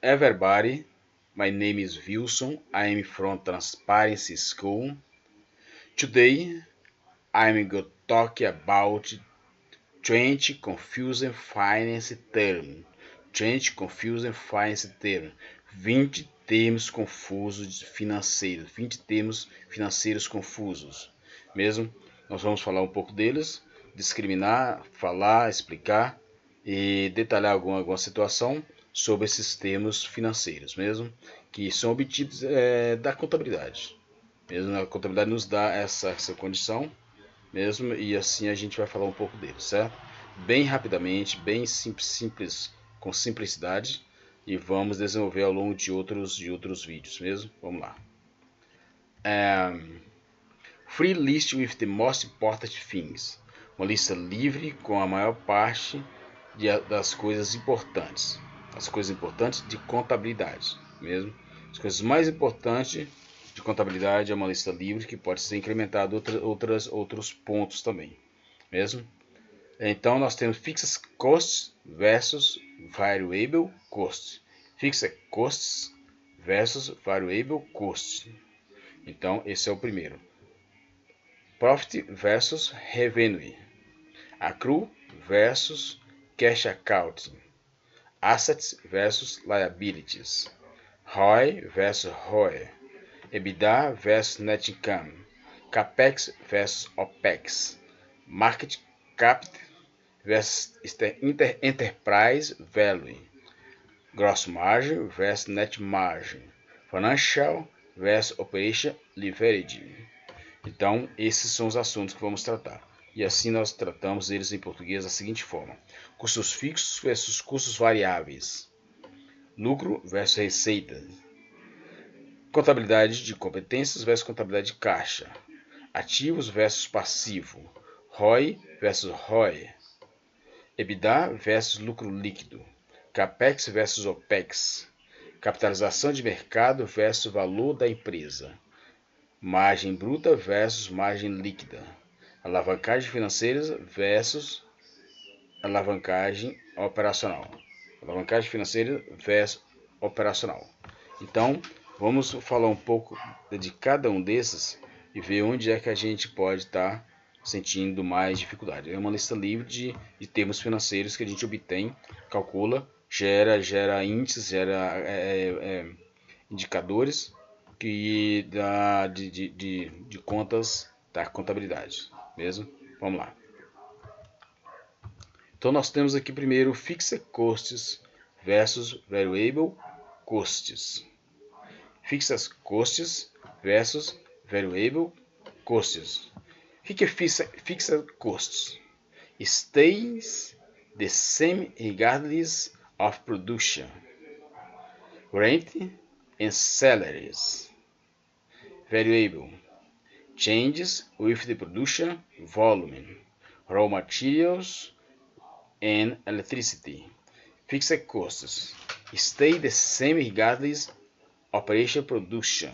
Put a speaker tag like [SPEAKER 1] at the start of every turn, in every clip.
[SPEAKER 1] everybody. My name is Wilson. I am from Transparency School. Today, I'm going to talk about 20 confusing finance terms. 20 confusing finance terms. 20 termos confusos financeiros. 20 termos financeiros confusos. Mesmo? Nós vamos falar um pouco deles, discriminar, falar, explicar e detalhar alguma situação sobre esses termos financeiros, mesmo que são obtidos da contabilidade. Mesmo a contabilidade nos dá essa condição, mesmo, e assim a gente vai falar um pouco deles, certo? Bem rapidamente, bem simples, com simplicidade, e vamos desenvolver ao longo de outros vídeos, mesmo. Vamos lá. Free list with the most important things. Uma lista livre com a maior parte das coisas importantes. As coisas importantes de contabilidade, mesmo. As coisas mais importantes de contabilidade é uma lista livre que pode ser incrementada outros pontos também, mesmo. Então nós temos fixed costs versus variable costs. Fixed costs versus variable costs. Então esse é o primeiro. Profit versus revenue. Accrue versus cash accounting. Assets versus liabilities. ROI versus ROE. EBITDA versus net income. Capex versus OPEX. Market cap versus enterprise value. Gross margin versus net margin. Financial versus operation leverage. Então, esses são os assuntos que vamos tratar. E assim nós tratamos eles em português da seguinte forma: custos fixos versus custos variáveis. Lucro versus receita. Contabilidade de competências versus contabilidade de caixa. Ativos versus passivo. ROI versus ROE. EBITDA versus lucro líquido. Capex versus OPEX. Capitalização de mercado versus valor da empresa. Margem bruta versus margem líquida. Alavancagem financeira versus alavancagem operacional. Alavancagem financeira versus operacional. Então, vamos falar um pouco de cada um desses e ver onde é que a gente pode estar sentindo mais dificuldade. É uma lista livre de termos financeiros que a gente obtém, calcula, gera índices, gera indicadores que dá de contas da contabilidade, mesmo? Vamos lá. Então nós temos aqui primeiro fixed costs versus variable costs. Fixed costs versus variable costs. O que é fixed costs? Stays the same regardless of production. Rent and salaries. Variable changes with the production volume, raw materials and electricity. Fixed costs stay the same regardless operation production.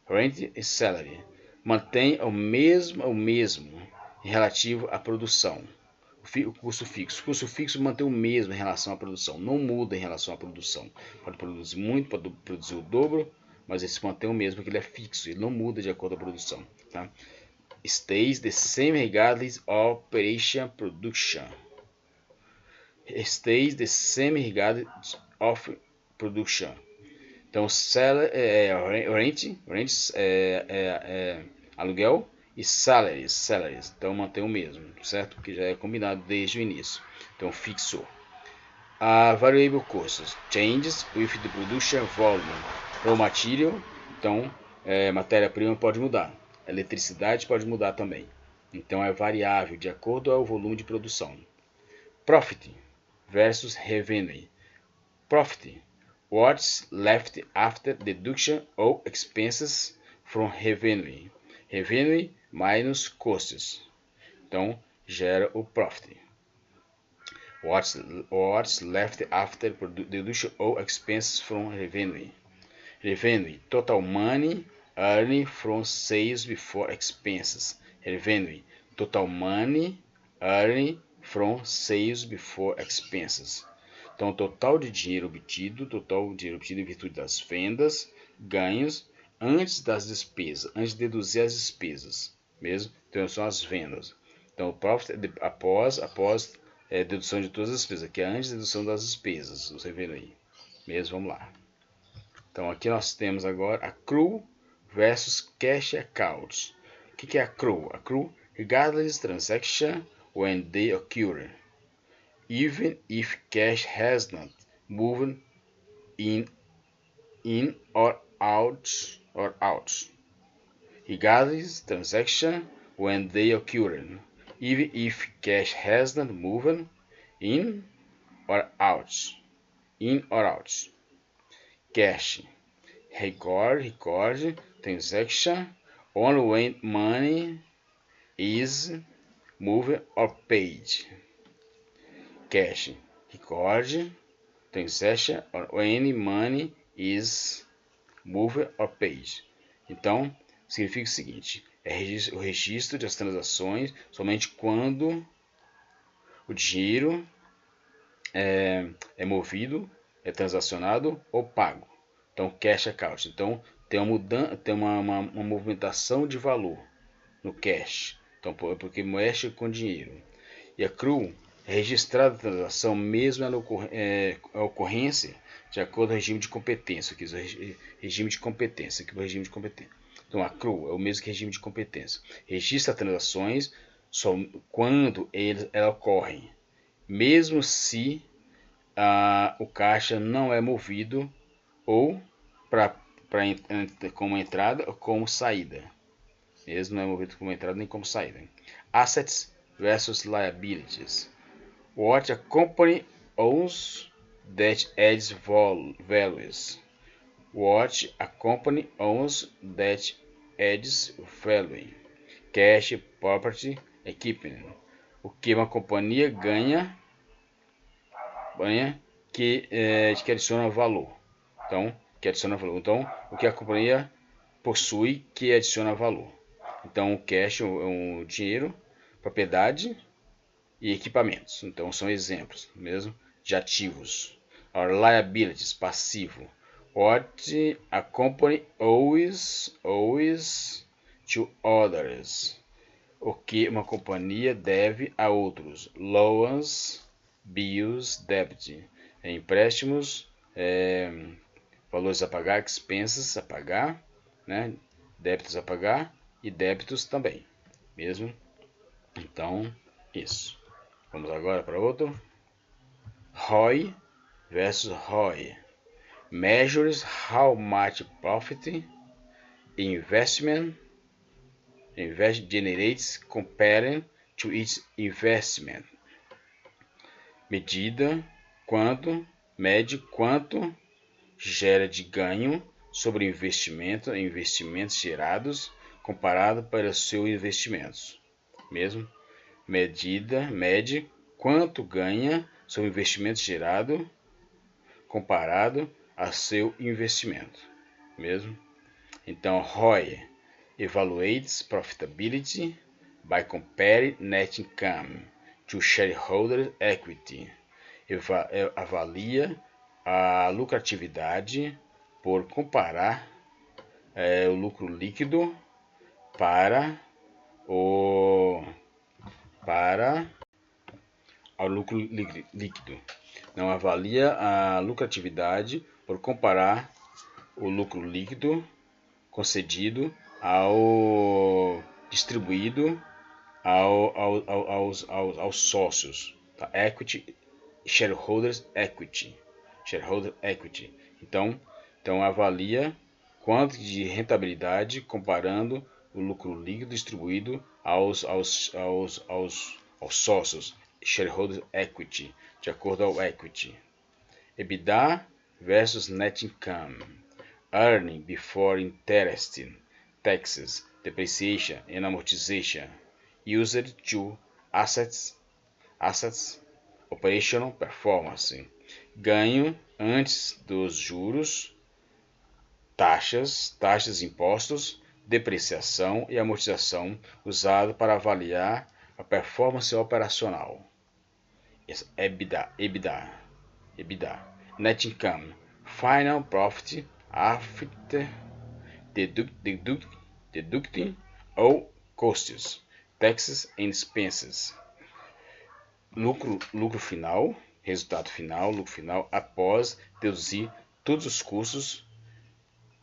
[SPEAKER 1] Rent and salary mantém o mesmo em relativo à produção. O custo fixo. O custo fixo mantém o mesmo em relação à produção, não muda em relação à produção. Pode produzir muito, pode produzir o dobro, mas ele se mantém o mesmo, porque ele é fixo, ele não muda de acordo com a produção. Tá? Stays the same regardless of operation production. Stays the same regardless of production. Então, rent aluguel, e salaries. Então, mantém o mesmo, certo? Porque já é combinado desde o início. Então, fixou. A variable costs changes with the production volume. Raw material, então, matéria-prima pode mudar. Eletricidade pode mudar também. Então, é variável de acordo com o volume de produção. Profit versus revenue. Profit. What's left after deduction of expenses from revenue. Revenue minus costs. Então, gera o profit. What's left after deduction of expenses from revenue. Revenue, total money earned from sales before expenses. Revenue, total money earned from sales before expenses. Então, o total de dinheiro obtido, em virtude das vendas, ganhos, antes das despesas, antes de deduzir as despesas, mesmo. Então, são as vendas. Então, o profit é após dedução de todas as despesas, que é antes da dedução das despesas, você vê aí. Mesmo, vamos lá. Então, aqui nós temos agora accrue versus cash account. O que é accrue? Accrue, regardless transaction when they occur, even if cash has not moved in or out. Regardless transaction when they occur, even if cash has not moved in or out. Cash, record transaction only when money is moved or paid. Cash, record transaction when money is moved or paid. Então, significa o seguinte: o registro das transações somente quando o dinheiro é movido, é transacionado ou pago. Então, cash account. Então, tem uma movimentação de valor no cash. Então, porque mexe com dinheiro. E accrue é registrada a transação mesmo a ocorrência de acordo com o regime de competência. Regime de competência. Então, accrue é o mesmo que regime de competência. Registra transações só quando elas ocorrem, mesmo se o caixa não é movido ou como entrada ou como saída. Mesmo não é movido como entrada nem como saída. Assets versus liabilities. What a company owns that adds values. What a company owns that adds value. Cash, property, equipment. O que uma companhia ganha que adiciona valor. Então, o que a companhia possui que adiciona valor. Então, o cash é um dinheiro, propriedade e equipamentos. Então, são exemplos mesmo de ativos. Our liabilities, passivo. What a company owes to others. O que uma companhia deve a outros. Loans, bills, debt. Empréstimos, valores a pagar, expenses a pagar, né? Débitos a pagar e débitos também, mesmo. Então, isso. Vamos agora para outro. ROI versus ROI. Measures how much profit investment generates compared to its investment. Mede quanto gera de ganho sobre investimentos gerados comparado para os seus investimentos. Mesmo, mede quanto ganha sobre investimento gerado comparado a seu investimento. Mesmo. Então, ROI evaluates profitability by comparing net income to shareholder equity. Avalia a lucratividade por comparar o lucro líquido para o lucro líquido. Não avalia a lucratividade por comparar o lucro líquido concedido distribuído aos sócios. Tá? Equity, shareholder equity. Então avalia quanto de rentabilidade comparando o lucro líquido distribuído aos sócios. Shareholder equity, de acordo ao equity. EBITDA versus net income. Earning before interest, taxes, depreciation and amortization. Used to assets, operational performance. Ganho antes dos juros, taxas, impostos, depreciação e amortização usado para avaliar a performance operacional. EBITDA. EBITDA. Net income, final profit after deducting all costs, taxes and expenses. Lucro final, resultado final, lucro final após deduzir todos os custos,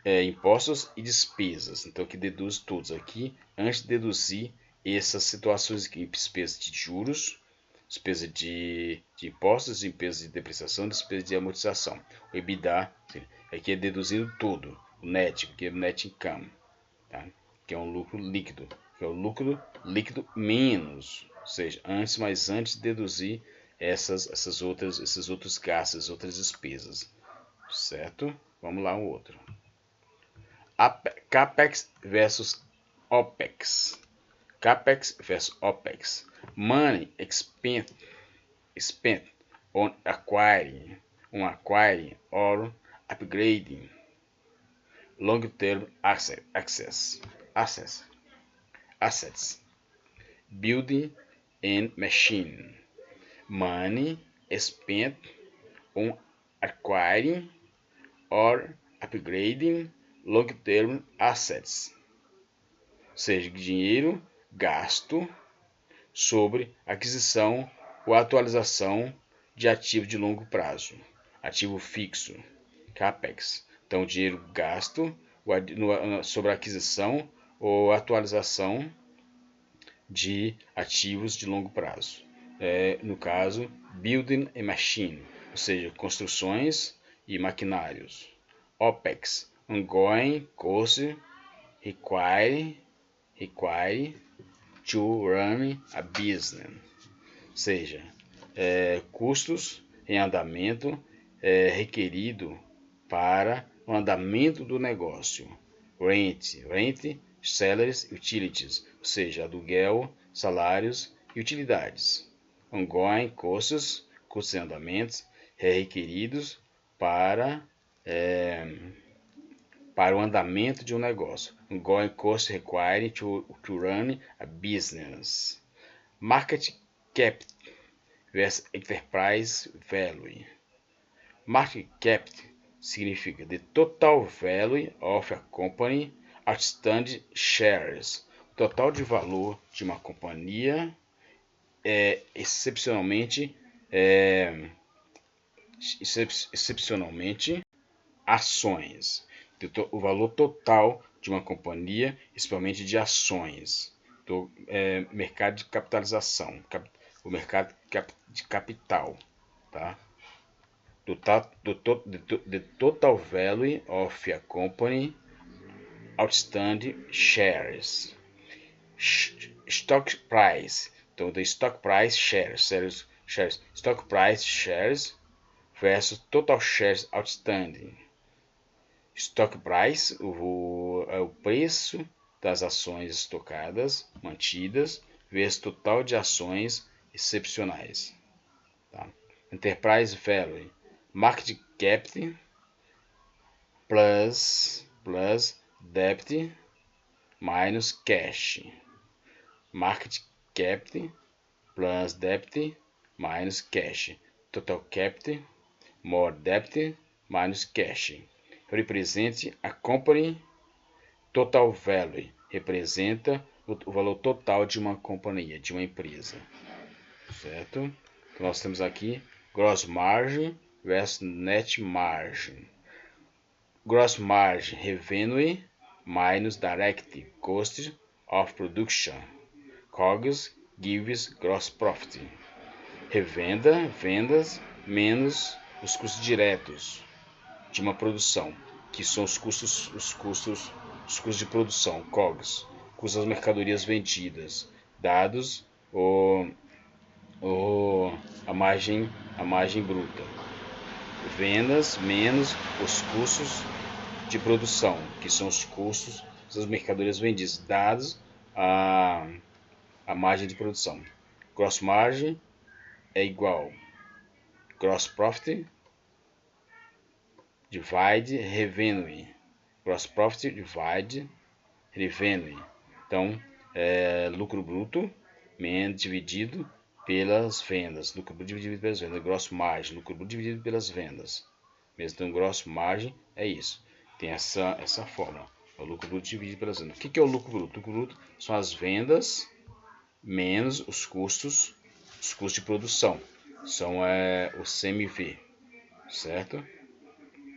[SPEAKER 1] impostos e despesas. Então aqui deduz todos aqui antes de deduzir essas situações aqui: despesa de juros, despesa de impostos, despesa de depreciação, despesa de amortização. O EBITDA aqui é deduzindo tudo. O net, que é o net income, tá? Que é um lucro líquido, que é o lucro líquido menos, ou seja, antes de deduzir esses outros gastos, outras despesas, certo? Vamos lá, um outro. Capex versus OPEX. Capex versus OPEX. Money spent on acquiring or upgrading long-term assets, building and machine. Money spent on acquiring or upgrading long-term assets, ou seja, dinheiro gasto sobre aquisição ou atualização de ativo de longo prazo, ativo fixo, capex. Então, dinheiro gasto sobre a aquisição ou atualização de ativos de longo prazo. No caso, building a machine, ou seja, construções e maquinários. OPEX, ongoing costs required to run a business, ou seja, custos em andamento requerido para o andamento do negócio. Rent, salaries, utilities, ou seja, aluguel, salários e utilidades. Ongoing costs em andamento requeridos para o andamento de um negócio. Ongoing costs required to run a business. Market cap versus enterprise value. Market cap significa the total value of a company outstanding shares. O total de valor de uma companhia excepcionalmente ações. O valor total de uma companhia, principalmente de ações, do mercado de capitalização, o mercado de capital, tá? The total value of a company outstanding shares. Stock price, então the stock price shares, stock price shares versus total shares outstanding. Stock price, o preço das ações estocadas, mantidas, vezes total de ações excepcionais. Tá? Enterprise value, market cap plus debt minus cash. Market cap plus debt minus cash. Total capital more debt minus cash. Represente a company total value. Representa o valor total de uma companhia, de uma empresa. Certo? Então, nós temos aqui gross margin versus net margin. Gross margin, revenue minus direct cost of production. COGS gives gross profit. Revenda, vendas, menos os custos diretos de uma produção, que são os custos de produção, COGS, custos das mercadorias vendidas, dados a margem bruta. Vendas menos os custos de produção, que são os custos das mercadorias vendidas, dados a margem de produção. Gross margin é igual gross profit divide revenue. Gross profit divide revenue. Então, lucro bruto dividido pelas vendas, lucro bruto dividido pelas vendas, gross margin, lucro bruto dividido pelas vendas. Mesmo então, gross margin é isso. Tem essa fórmula. O lucro bruto dividido pelas vendas. O que é o lucro bruto? O lucro bruto são as vendas menos os custos de produção. São o CMV, certo?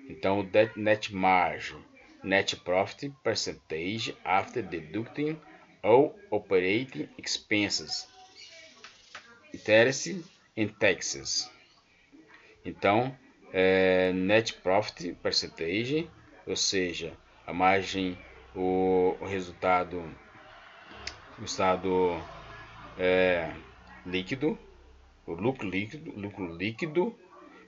[SPEAKER 1] Então, net margin, net profit percentage after deducting all operating expenses, interest and taxes. Então, net profit percentage, ou seja, a margem, o resultado, o estado líquido, o lucro líquido,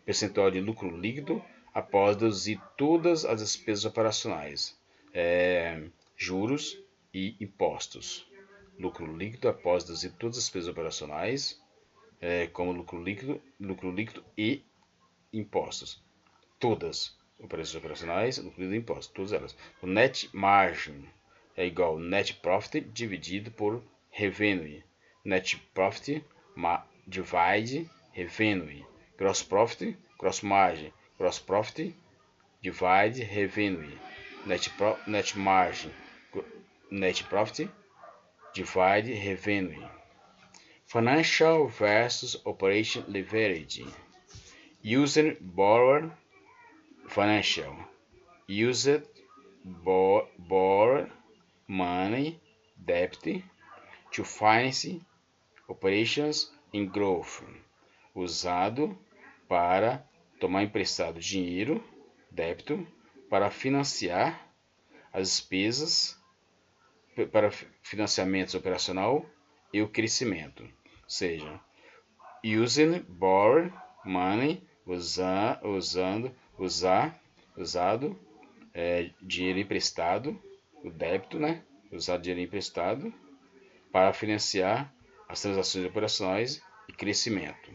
[SPEAKER 1] percentual de lucro líquido após deduzir todas as despesas operacionais, juros e impostos. Lucro líquido após deduzir todas as despesas operacionais, como lucro líquido e impostos. Todas operações operacionais, lucro líquido e impostos, todas elas. O net margin é igual ao net profit dividido por revenue. Net profit divide revenue. Gross profit, gross margin. Gross profit divide revenue. Net margin, net profit divide revenue. Financial versus operation leverage. User borrower financial. Used borrow money debt to finance operations in growth. Usado para tomar emprestado dinheiro, débito, para financiar as despesas, para financiamento operacional e o crescimento. Ou seja, using borrow money, usado, dinheiro emprestado, o débito, né? Usar dinheiro emprestado para financiar as transações operacionais e crescimento.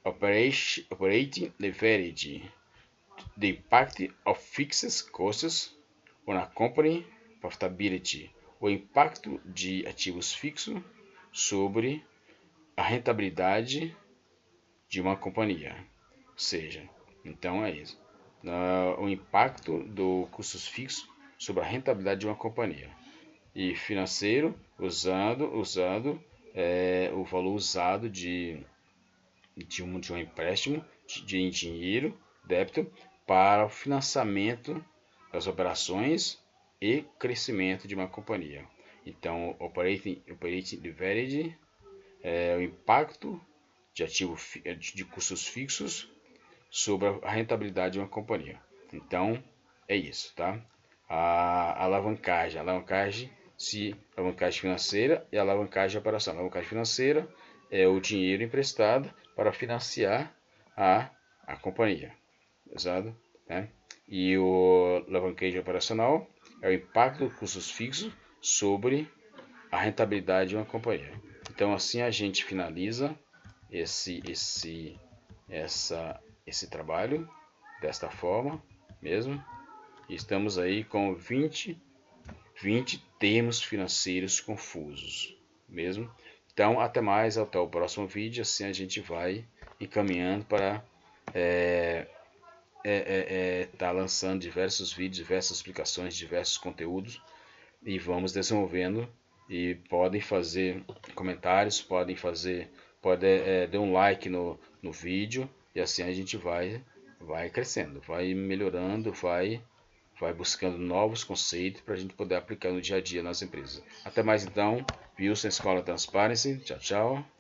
[SPEAKER 1] Operating leverage, the impact of fixed costs on a company profitability, o impacto de ativos fixos sobre a rentabilidade de uma companhia. Ou seja, então é isso. O impacto do custos fixos sobre a rentabilidade de uma companhia. E financeiro, usando o valor usado de um empréstimo de dinheiro, débito, para o financiamento das operações e crescimento de uma companhia. Então, operating leverage é o impacto de custos fixos sobre a rentabilidade de uma companhia. Então, é isso, tá? A alavancagem financeira e a alavancagem operacional. A alavancagem financeira é o dinheiro emprestado para financiar a companhia, exato, né? E o alavancagem operacional é o impacto dos custos fixos sobre a rentabilidade de uma companhia. Então, assim a gente finaliza esse trabalho desta forma mesmo. Estamos aí com 20 termos financeiros confusos mesmo. Então, até mais, até o próximo vídeo. Assim a gente vai encaminhando para tá lançando diversos vídeos, diversas explicações, diversos conteúdos, e vamos desenvolvendo. E podem fazer comentários, pode dar um like no vídeo, e assim a gente vai crescendo, vai melhorando, vai buscando novos conceitos para a gente poder aplicar no dia a dia nas empresas. Até mais então, Wilson Escola Transparency, tchau, tchau.